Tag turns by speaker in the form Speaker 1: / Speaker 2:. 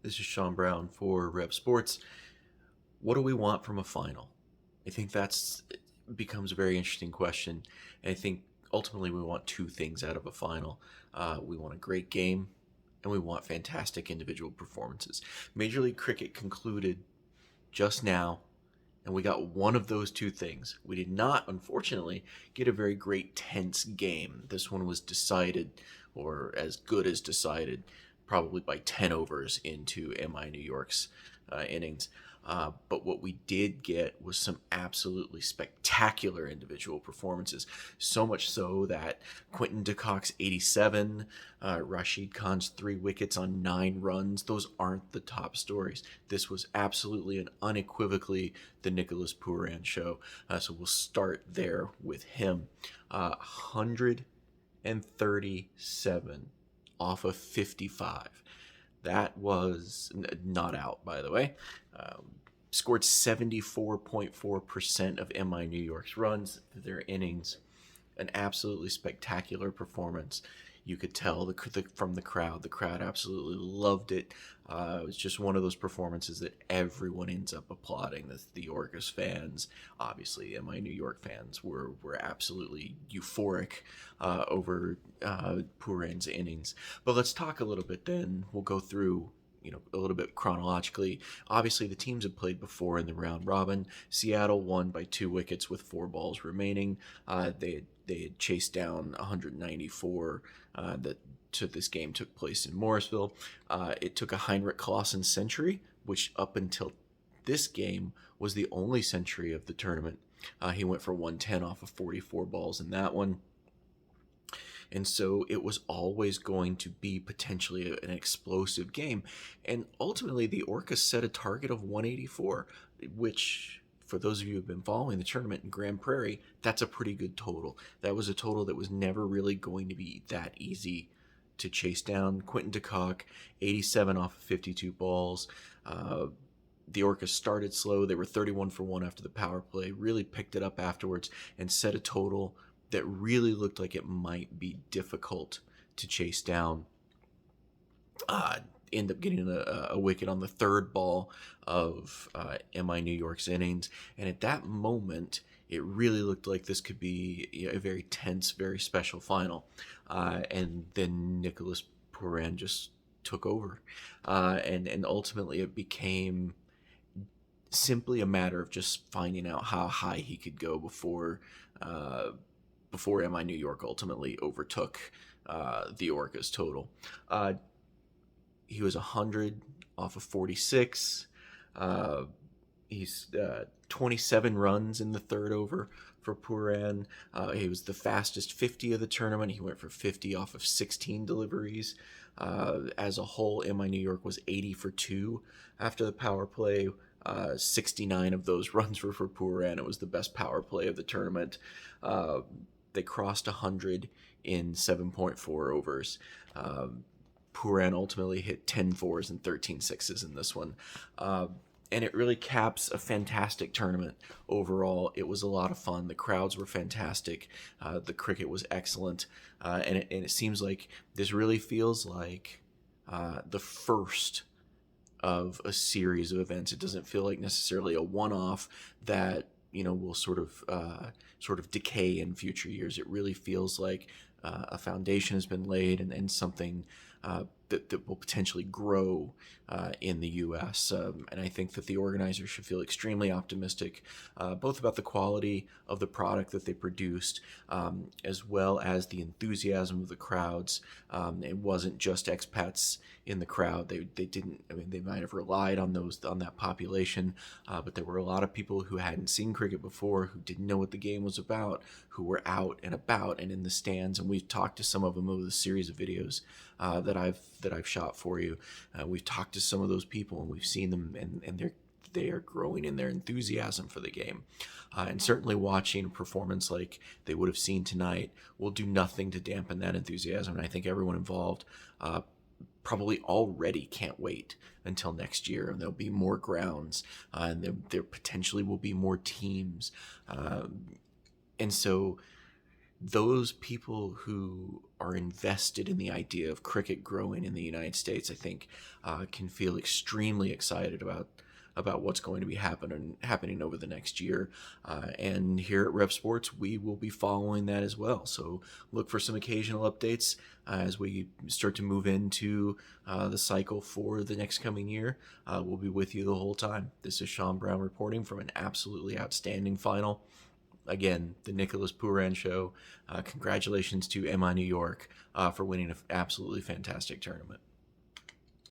Speaker 1: This is Sean Brown for RevSportz. What do we want from a final? I think that's becomes a very interesting question. And I think ultimately we want two things out of a final. We want a great game, and we want fantastic individual performances. Major League Cricket concluded just now, and we got one of those two things. We did not, unfortunately, get a very great tense game. This one was decided, or as good as decided, probably by 10 overs into MI New York's innings. But what we did get was some absolutely spectacular individual performances. So much so that Quinton de Kock's 87, Rashid Khan's 3 wickets on 9 runs, those aren't the top stories. This was absolutely and unequivocally the Nicholas Pooran show. So we'll start there with him. 137 off of 55. That was not out, by the way. Scored 74.4% of MI New York's runs for their innings. An absolutely spectacular performance. You could tell from the crowd. The crowd absolutely loved it. It was just one of those performances that everyone ends up applauding. The Orcas fans, obviously, MI New York fans were absolutely euphoric over Pooran's innings. But let's talk a little bit then. We'll go through a little bit chronologically. Obviously, the teams had played before in the round robin. Seattle won by 2 wickets with 4 balls remaining. They had chased down 194 this game took place in Morrisville. It took a Heinrich Clausen century, which up until this game was the only century of the tournament. He went for 110 off of 44 balls in that one. And so it was always going to be potentially an explosive game. And ultimately, the Orcas set a target of 184, which, for those of you who have been following the tournament in Grand Prairie, that's a pretty good total. That was a total that was never really going to be that easy to chase down. Quinton de Kock, 87 off of 52 balls. The Orcas started slow. They were 31 for 1 after the power play, really picked it up afterwards and set a total that really looked like it might be difficult to chase down. End up getting a wicket on the 3rd ball of MI New York's innings. And at that moment, it really looked like this could be a very tense, very special final. And then Nicholas Pooran just took over. And ultimately it became simply a matter of just finding out how high he could go before MI New York ultimately overtook the Orcas total. He was 100 off of 46. He's 27 runs in the 3rd over for Pooran. He was the fastest 50 of the tournament. He went for 50 off of 16 deliveries. As a whole, MI New York was 80 for 2 after the power play. 69 of those runs were for Pooran. It was the best power play of the tournament. They crossed 100 in 7.4 overs. Pooran ultimately hit 10 fours and 13 sixes in this one. And it really caps a fantastic tournament overall. It was a lot of fun. The crowds were fantastic. The cricket was excellent. And it seems like this really feels like the first of a series of events. It doesn't feel like necessarily a one-off that will sort of decay in future years. It really feels like a foundation has been laid and something that will potentially grow in the U.S. And I think that the organizers should feel extremely optimistic, both about the quality of the product that they produced, as well as the enthusiasm of the crowds. It wasn't just expats in the crowd. They didn't. I mean, they might have relied on that population, but there were a lot of people who hadn't seen cricket before, who didn't know what the game was about, who were out and about and in the stands. And we've talked to some of them over the series of videos that I've shot for you. We've talked to some of those people, and we've seen them, and they are growing in their enthusiasm for the game. And certainly watching a performance like they would have seen tonight will do nothing to dampen that enthusiasm. And I think everyone involved probably already can't wait until next year, and there'll be more grounds, and there potentially will be more teams. And so those people who are invested in the idea of cricket growing in the United States, I think, can feel extremely excited about what's going to be happening over the next year. And here at RevSportz, we will be following that as well. So look for some occasional updates as we start to move into the cycle for the next coming year. We'll be with you the whole time. This is Sean Brown reporting from an absolutely outstanding final. Again, the Nicholas Pooran show. Congratulations to MI New York for winning an absolutely fantastic tournament.